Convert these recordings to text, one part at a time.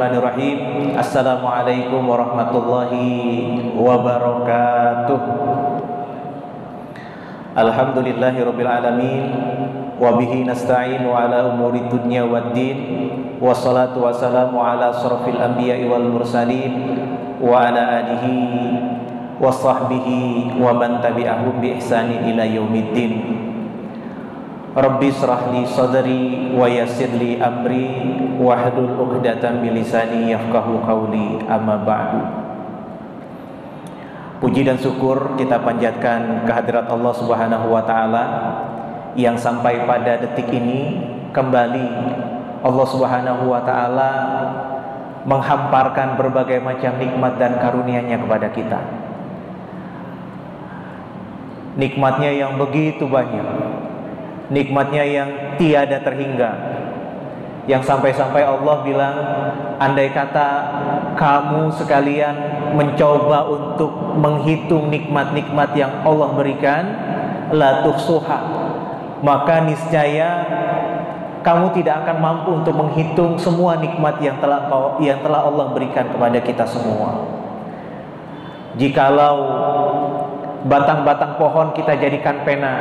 Bismillahirrahmanirrahim. Assalamualaikum warahmatullahi wabarakatuh. Alhamdulillahirabbil alamin wa bihi nasta'inu ala umuri dunya waddin. Wassalatu wassalamu ala asrofil anbiya'i wal mursalin wa ala alihi wa sahbihi wa man tabi'ahum bi ihsanin ila yaumiddin. Rabbi shrah li sadri wa yassir li amri wahlul 'uqdatam min lisani yafqahu qawli, amma ba'du. Puji dan syukur kita panjatkan kehadirat Allah Subhanahu wa taala yang sampai pada detik ini kembali Allah Subhanahu wa taala menghamparkan berbagai macam nikmat dan karunia-Nya kepada kita. Nikmatnya yang begitu banyak, nikmatnya yang tiada terhingga, yang sampai-sampai Allah bilang, andai kata kamu sekalian mencoba untuk menghitung nikmat-nikmat yang Allah berikan, la tuhsuha, maka niscaya kamu tidak akan mampu untuk menghitung semua nikmat yang telah Allah berikan kepada kita semua. Jikalau batang-batang pohon kita jadikan pena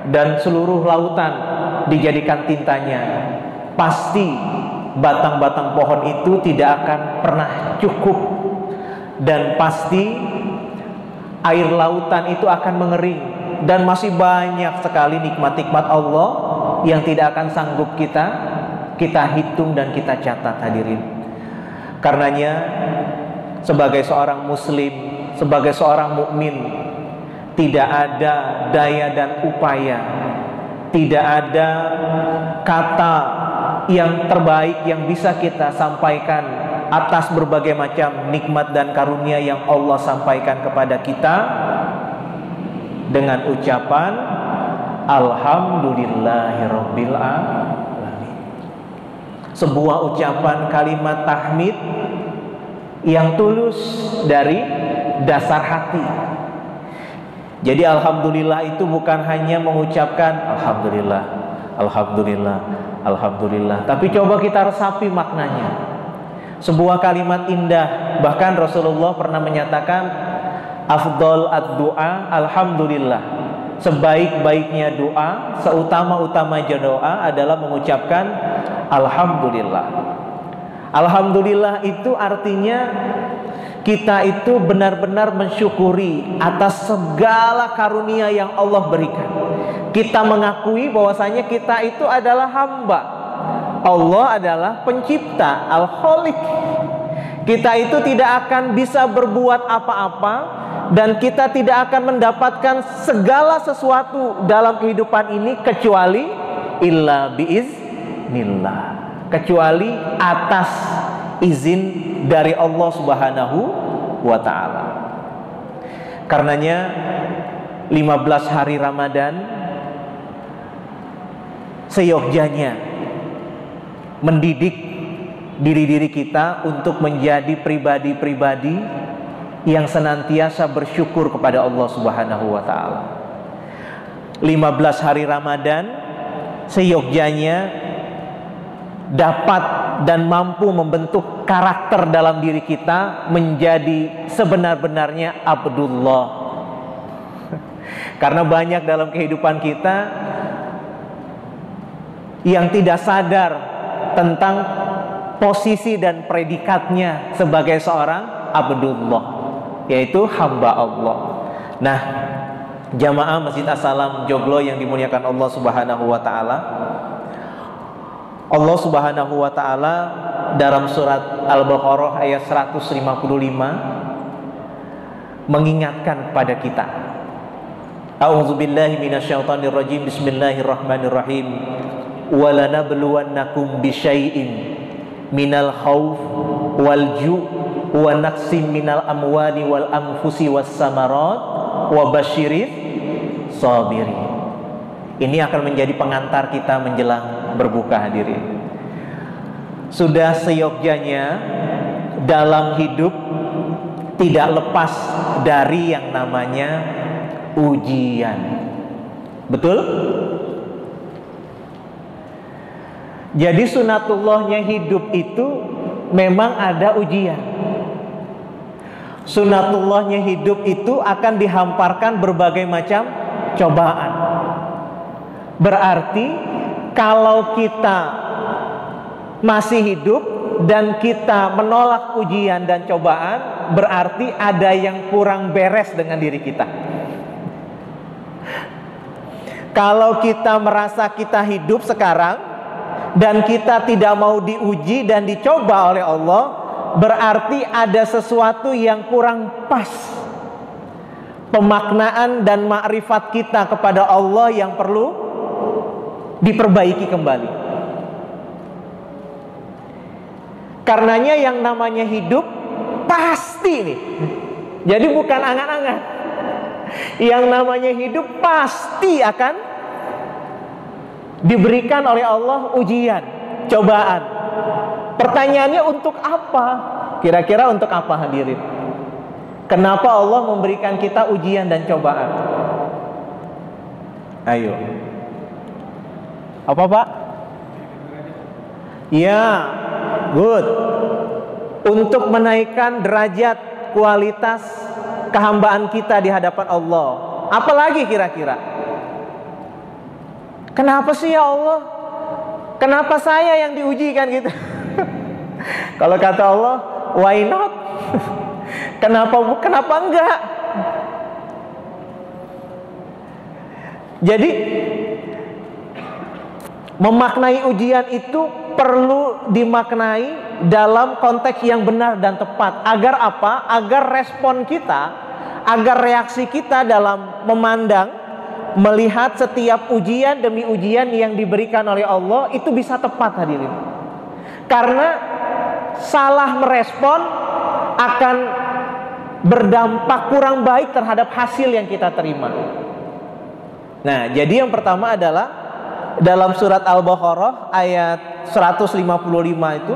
dan seluruh lautan dijadikan tintanya, pasti batang-batang pohon itu tidak akan pernah cukup, dan pasti air lautan itu akan mengering, dan masih banyak sekali nikmat-nikmat Allah yang tidak akan sanggup kita hitung dan kita catat, hadirin. Karenanya sebagai seorang muslim, sebagai seorang mukmin, tidak ada daya dan upaya, tidak ada kata yang terbaik yang bisa kita sampaikan atas berbagai macam nikmat dan karunia yang Allah sampaikan kepada kita dengan ucapan Alhamdulillahirabbil alamin. Sebuah ucapan kalimat tahmid yang tulus dari dasar hati. Jadi alhamdulillah itu bukan hanya mengucapkan alhamdulillah, alhamdulillah, alhamdulillah, tapi coba kita resapi maknanya. Sebuah kalimat indah, bahkan Rasulullah pernah menyatakan afdol ad-du'a alhamdulillah. Sebaik-baiknya doa, seutama-utamanya doa adalah mengucapkan alhamdulillah. Alhamdulillah itu artinya kita itu benar-benar mensyukuri atas segala karunia yang Allah berikan. Kita mengakui bahwasanya kita itu adalah hamba, Allah adalah pencipta, Al-Khaliq. Kita itu tidak akan bisa berbuat apa-apa, dan kita tidak akan mendapatkan segala sesuatu dalam kehidupan ini kecuali illa biiznillah, kecuali atas izin dari Allah Subhanahu wa taala. Karenanya 15 hari Ramadan seyogyanya mendidik diri-diri kita untuk menjadi pribadi-pribadi yang senantiasa bersyukur kepada Allah Subhanahu wa taala. 15 hari Ramadan seyogyanya dapat dan mampu membentuk karakter dalam diri kita menjadi sebenar-benarnya Abdullah. Karena banyak dalam kehidupan kita yang tidak sadar tentang posisi dan predikatnya sebagai seorang Abdullah, yaitu hamba Allah. Nah, jamaah Masjid As-Salam Joglo yang dimuliakan Allah Subhanahu wa taala, Allah Subhanahu wa taala dalam surat Al-Baqarah ayat 155 mengingatkan kepada kita. A'udzubillahi minasyaitonirrajim. Bismillahirrahmanirrahim. Walanabluwannakum bisyai'in minal khauf wal ju' wa naqsim minal amwali wal anfusi was samarat wa basyiris sabirin. Ini akan menjadi pengantar kita menjelang berbuka, hadirin. Sudah seyogyanya dalam hidup tidak lepas dari yang namanya ujian. Betul? Jadi sunatullahnya hidup itu memang ada ujian. Sunatullahnya hidup itu akan dihamparkan berbagai macam cobaan. Berarti kalau kita masih hidup dan kita menolak ujian dan cobaan, berarti ada yang kurang beres dengan diri kita. Kalau kita merasa kita hidup sekarang dan kita tidak mau diuji dan dicoba oleh Allah, berarti ada sesuatu yang kurang pas. Pemaknaan dan makrifat kita kepada Allah yang perlu diperbaiki kembali. Karenanya yang namanya hidup pasti nih. Jadi bukan angan-angan. Yang namanya hidup pasti akan diberikan oleh Allah ujian, cobaan. Pertanyaannya untuk apa? Kira-kira untuk apa hadirin? Kenapa Allah memberikan kita ujian dan cobaan? Ayo. Apa Pak? Ya, good. Untuk menaikkan derajat kualitas kehambaan kita di hadapan Allah. Apalagi kira-kira? Kenapa sih ya Allah? Kenapa saya yang diuji kan gitu? Kalau kata Allah, why not? Kenapa enggak? Jadi memaknai ujian itu perlu dimaknai dalam konteks yang benar dan tepat. Agar apa? Agar respon kita, agar reaksi kita dalam memandang, melihat setiap ujian demi ujian yang diberikan oleh Allah itu bisa tepat hadirin. Karena salah merespon akan berdampak kurang baik terhadap hasil yang kita terima. Nah, jadi yang pertama adalah dalam surat Al-Baqarah ayat 155 itu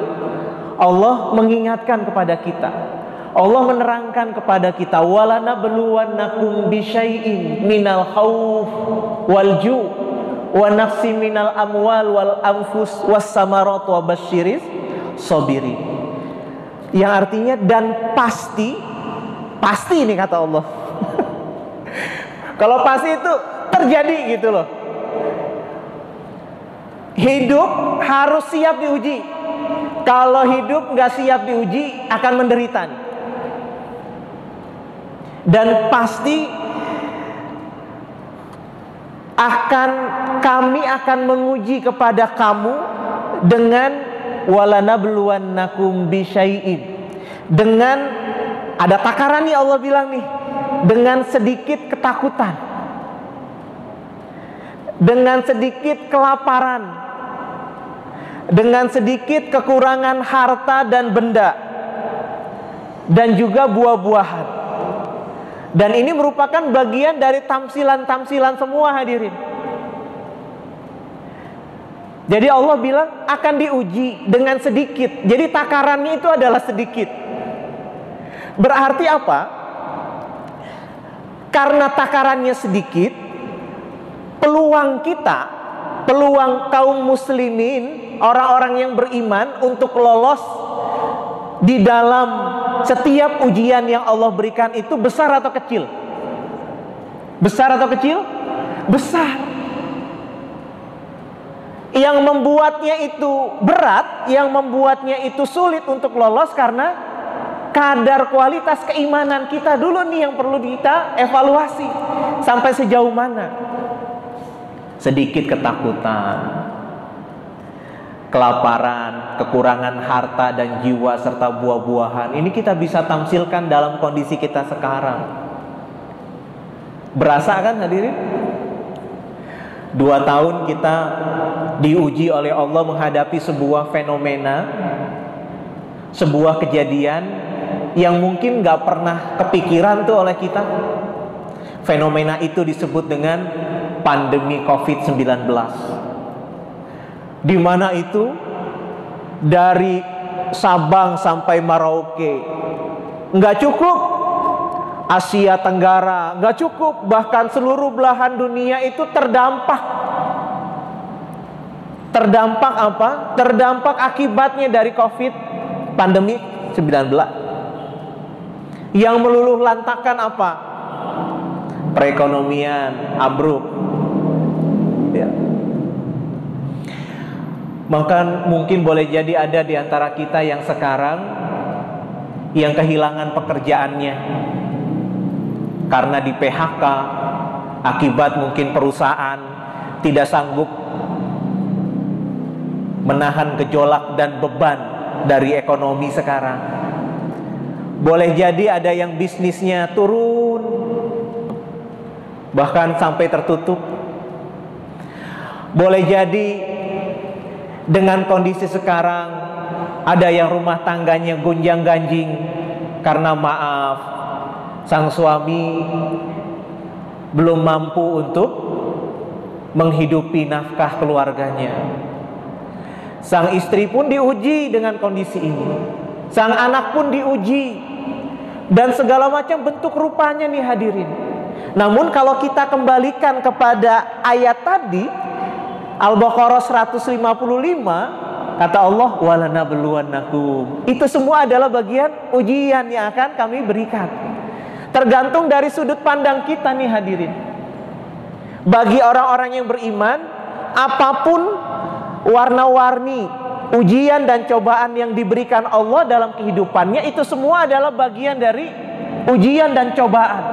Allah mengingatkan kepada kita. Allah menerangkan kepada kita, walanabluwannakum bisyai'in minal khauf wal ju' wa nafsi minal amwal wal anfus was samarat wa basyiris sabirin. Yang artinya dan pasti ini kata Allah. Kalau pasti itu terjadi gitu loh. Hidup harus siap diuji. Kalau hidup nggak siap diuji akan menderita nih. Dan pasti kami akan menguji kepada kamu dengan walanabluwannakum bisyai'in, dengan ada takaran nih Allah bilang nih, dengan sedikit ketakutan, dengan sedikit kelaparan, dengan sedikit kekurangan harta dan benda, dan juga buah-buahan. Dan ini merupakan bagian dari tamsilan-tamsilan semua hadirin. Jadi Allah bilang akan diuji dengan sedikit. Jadi takarannya itu adalah sedikit. Berarti apa? Karena takarannya sedikit, peluang kita, peluang kaum muslimin, orang-orang yang beriman untuk lolos di dalam setiap ujian yang Allah berikan itu besar atau kecil? Besar atau kecil? Besar. Yang membuatnya itu berat, yang membuatnya itu sulit untuk lolos karena kadar kualitas keimanan kita dulu nih yang perlu kita evaluasi. Sampai sejauh mana? Sedikit ketakutan, kelaparan, kekurangan harta dan jiwa serta buah-buahan. Ini kita bisa tamsilkan dalam kondisi kita sekarang. Berasa kan hadirin? 2 tahun kita diuji oleh Allah menghadapi sebuah fenomena, sebuah kejadian yang mungkin gak pernah kepikiran tuh oleh kita. Fenomena itu disebut dengan pandemi COVID-19. Di mana itu dari Sabang sampai Merauke nggak cukup, Asia Tenggara nggak cukup, bahkan seluruh belahan dunia itu terdampak. Terdampak apa? Terdampak akibatnya dari COVID pandemi 19. Yang meluluh lantakan apa? Perekonomian ambruk. Ya. Maka mungkin boleh jadi ada di antara kita yang sekarang yang kehilangan pekerjaannya karena di PHK akibat mungkin perusahaan tidak sanggup menahan gejolak dan beban dari ekonomi sekarang. Boleh jadi ada yang bisnisnya turun, bahkan sampai tertutup. Boleh jadi dengan kondisi sekarang ada yang rumah tangganya gonjang-ganjing karena maaf, sang suami belum mampu untuk menghidupi nafkah keluarganya. Sang istri pun diuji dengan kondisi ini. Sang anak pun diuji. Dan segala macam bentuk rupanya nih hadirin. Namun kalau kita kembalikan kepada ayat tadi, Al-Baqarah 155, kata Allah, walanabluwannakum. Itu semua adalah bagian ujian yang akan kami berikan. Tergantung dari sudut pandang kita nih hadirin. Bagi orang-orang yang beriman, apapun warna-warni ujian dan cobaan yang diberikan Allah dalam kehidupannya, itu semua adalah bagian dari ujian dan cobaan.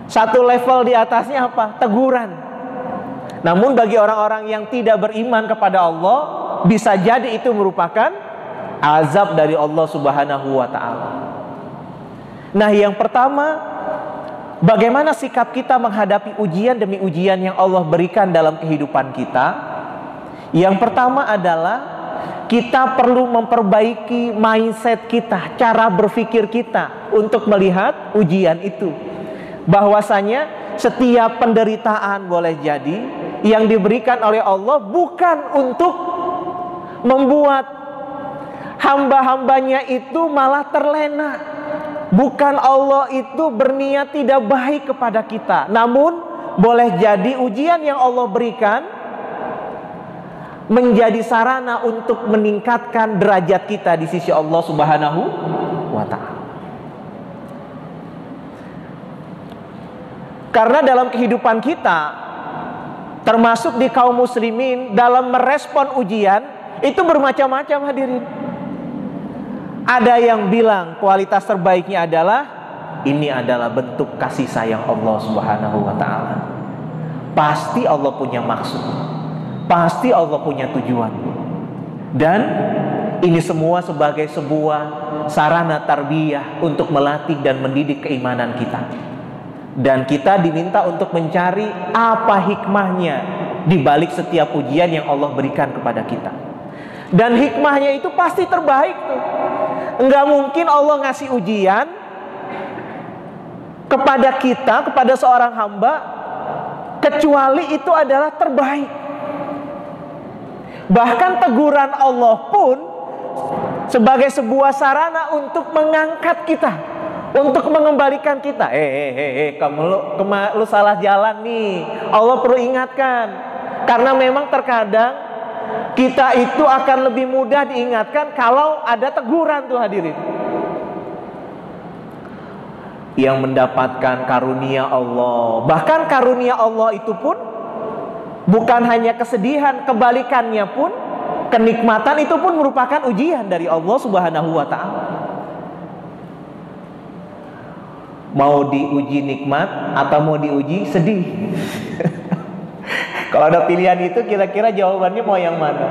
Satu level di atasnya apa? Teguran. Namun bagi orang-orang yang tidak beriman kepada Allah, bisa jadi itu merupakan azab dari Allah Subhanahu wa ta'ala. Nah, yang pertama, bagaimana sikap kita menghadapi ujian demi ujian yang Allah berikan dalam kehidupan kita? Yang pertama adalah kita perlu memperbaiki mindset kita, cara berpikir kita untuk melihat ujian itu. Bahwasanya setiap penderitaan boleh jadi yang diberikan oleh Allah bukan untuk membuat hamba-hambanya itu malah terlena. Bukan Allah itu berniat tidak baik kepada kita. Namun boleh jadi ujian yang Allah berikan menjadi sarana untuk meningkatkan derajat kita di sisi Allah Subhanahu wa ta'ala. Karena dalam kehidupan kita, termasuk di kaum muslimin, dalam merespon ujian itu bermacam-macam hadirin. Ada yang bilang kualitas terbaiknya adalah ini adalah bentuk kasih sayang Allah Subhanahu wa ta'ala. Pasti Allah punya maksud, pasti Allah punya tujuan. Dan ini semua sebagai sebuah sarana tarbiyah untuk melatih dan mendidik keimanan kita. Dan kita diminta untuk mencari apa hikmahnya di balik setiap ujian yang Allah berikan kepada kita. Dan hikmahnya itu pasti terbaik tuh. Enggak mungkin Allah ngasih ujian kepada kita, kepada seorang hamba, kecuali itu adalah terbaik. Bahkan teguran Allah pun sebagai sebuah sarana untuk mengangkat kita, untuk mengembalikan kita. Kamu lu salah jalan nih. Allah perlu ingatkan. Karena memang terkadang kita itu akan lebih mudah diingatkan kalau ada teguran tuh hadirin. Yang mendapatkan karunia Allah, bahkan karunia Allah itu pun bukan hanya kesedihan, kebalikannya pun kenikmatan itu pun merupakan ujian dari Allah Subhanahu wa ta'ala. Mau diuji nikmat atau mau diuji sedih? Kalau ada pilihan itu, kira-kira jawabannya mau yang mana?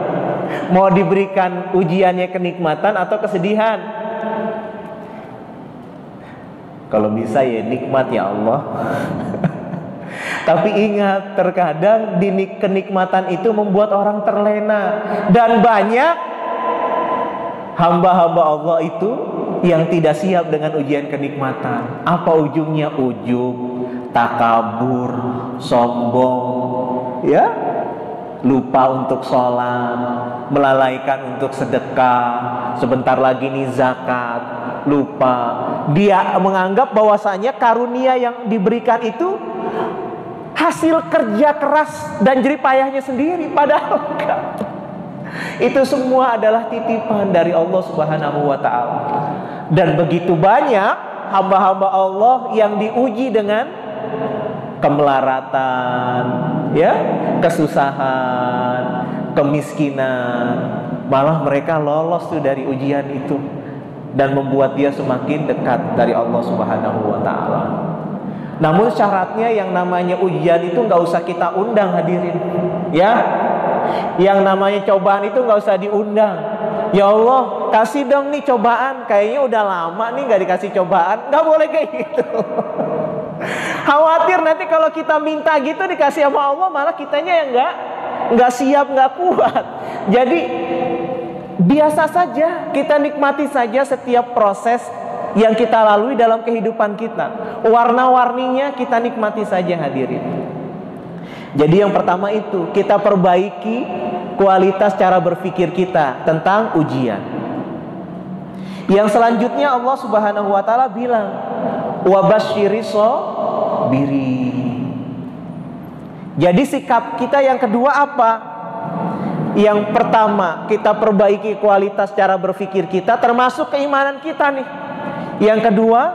Mau diberikan ujiannya kenikmatan atau kesedihan? Kalau bisa ya nikmat ya Allah. Tapi ingat, terkadang kenikmatan itu membuat orang terlena. Dan banyak hamba-hamba Allah itu yang tidak siap dengan ujian kenikmatan. Apa ujungnya? Ujub, takabur, sombong, ya, lupa untuk sholat, melalaikan untuk sedekah, sebentar lagi nih zakat, lupa. Dia menganggap bahwasanya karunia yang diberikan itu hasil kerja keras dan jerih payahnya sendiri, padahal enggak. Itu semua adalah titipan dari Allah Subhanahu wa taala. Dan begitu banyak hamba-hamba Allah yang diuji dengan kemelaratan, ya, kesusahan, kemiskinan. Malah mereka lolos tuh dari ujian itu dan membuat dia semakin dekat dari Allah Subhanahu wa taala. Namun syaratnya yang namanya ujian itu nggak usah kita undang, hadirin, ya. Yang namanya cobaan itu nggak usah diundang. Ya Allah, kasih dong nih cobaan. Kayaknya udah lama nih nggak dikasih cobaan. Nggak boleh kayak gitu. Khawatir nanti kalau kita minta gitu dikasih sama Allah, malah kitanya yang nggak siap, nggak kuat. Jadi biasa saja, kita nikmati saja setiap proses yang kita lalui dalam kehidupan kita. Warna-warninya kita nikmati saja, hadirin. Jadi yang pertama itu, kita perbaiki kualitas cara berpikir kita tentang ujian. Yang selanjutnya Allah Subhanahu wa taala bilang, "Wabasyiris sabirin." Jadi sikap kita yang kedua apa? Yang pertama, kita perbaiki kualitas cara berpikir kita, termasuk keimanan kita nih. Yang kedua,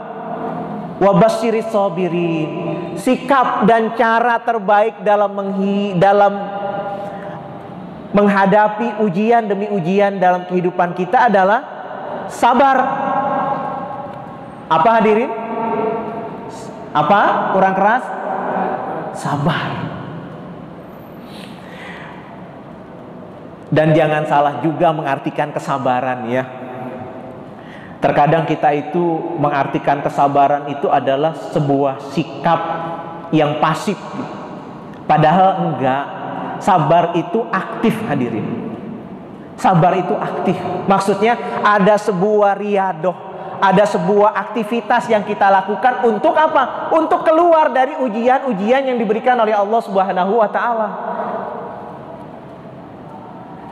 wabasyiris sabirin. Sikap dan cara terbaik dalam menghadapi ujian demi ujian dalam kehidupan kita adalah sabar. Apa, hadirin? Apa? Kurang keras? Sabar. Dan jangan salah juga mengartikan kesabaran, ya. Terkadang kita itu mengartikan kesabaran itu adalah sebuah sikap yang pasif. Padahal enggak. Sabar itu aktif, hadirin. Sabar itu aktif. Maksudnya ada sebuah riadoh, ada sebuah aktivitas yang kita lakukan untuk apa? Untuk keluar dari ujian-ujian yang diberikan oleh Allah Subhanahu wa taala.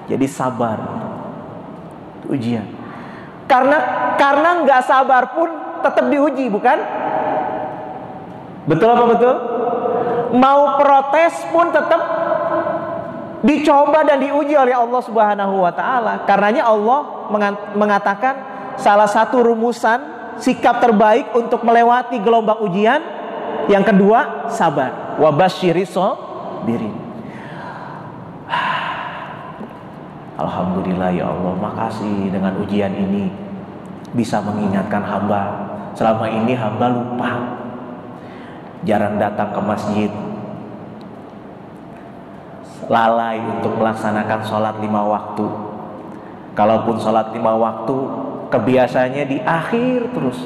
Jadi sabar, ujian. Karena nggak sabar pun tetap diuji, bukan? Betul apa betul? Mau protes pun tetap dicoba dan diuji oleh Allah Subhanahu wa taala. Karenanya Allah mengatakan salah satu rumusan sikap terbaik untuk melewati gelombang ujian, yang kedua sabar. Wabasyiris sabirin. Alhamdulillah ya Allah, makasih dengan ujian ini bisa mengingatkan hamba. Selama ini hamba lupa, jarang datang ke masjid, lalai untuk melaksanakan sholat 5 waktu. Kalaupun sholat 5 waktu, kebiasaannya di akhir terus.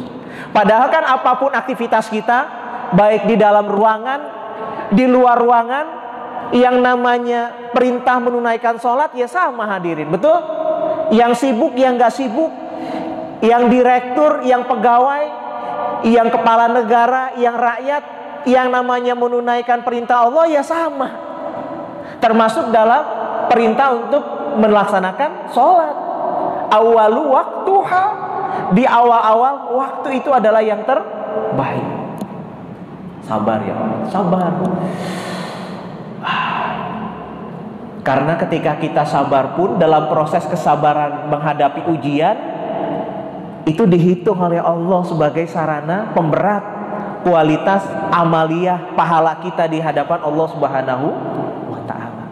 Padahal kan apapun aktivitas kita, baik di dalam ruangan, di luar ruangan, yang namanya perintah menunaikan sholat ya sama, hadirin, betul? Yang sibuk, yang gak sibuk, yang direktur, yang pegawai, yang kepala negara, yang rakyat, yang namanya menunaikan perintah Allah ya sama. Termasuk dalam perintah untuk melaksanakan sholat. Awalu waktuha, di awal-awal waktu itu adalah yang terbaik. Sabar ya Allah, sabar. Karena ketika kita sabar pun dalam proses kesabaran menghadapi ujian itu dihitung oleh Allah sebagai sarana pemberat kualitas amaliyah pahala kita di hadapan Allah Subhanahu wa taala.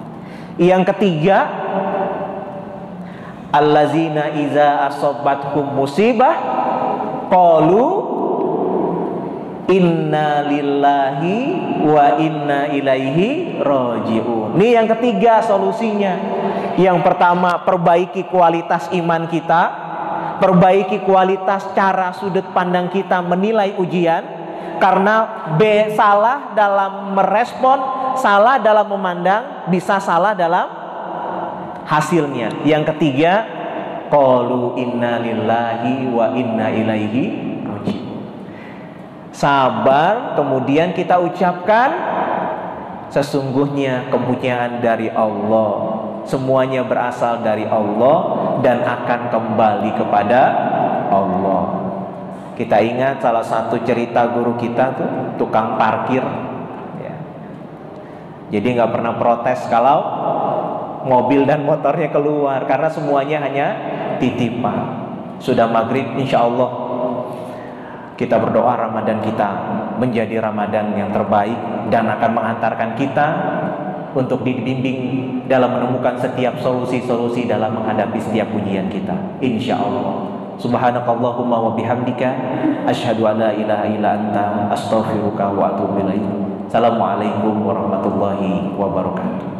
Yang ketiga, allazina iza asobathum musibah qalu inna lillahi wa inna ilaihi raji'un. Ini yang ketiga solusinya. Yang pertama, perbaiki kualitas iman kita, perbaiki kualitas cara sudut pandang kita menilai ujian. Karena salah dalam merespon, salah dalam memandang, bisa salah dalam hasilnya. Yang ketiga, qalu inna lillahi wa inna ilaihi raji'un. Sabar, kemudian kita ucapkan sesungguhnya kepunyaan dari Allah, semuanya berasal dari Allah dan akan kembali kepada Allah. Kita ingat salah satu cerita guru kita tuh, tukang parkir ya. Jadi nggak pernah protes kalau mobil dan motornya keluar, karena semuanya hanya titipan. Sudah maghrib, insya Allah kita berdoa Ramadan kita menjadi Ramadan yang terbaik dan akan menghantarkan kita untuk dibimbing dalam menemukan setiap solusi-solusi dalam menghadapi setiap ujian kita, insya Allah. Subhanakallahumma wa bihamdika asyhadu an la ilaha illa anta astaghfiruka wa atubu ilaik. Assalamualaikum warahmatullahi wabarakatuh.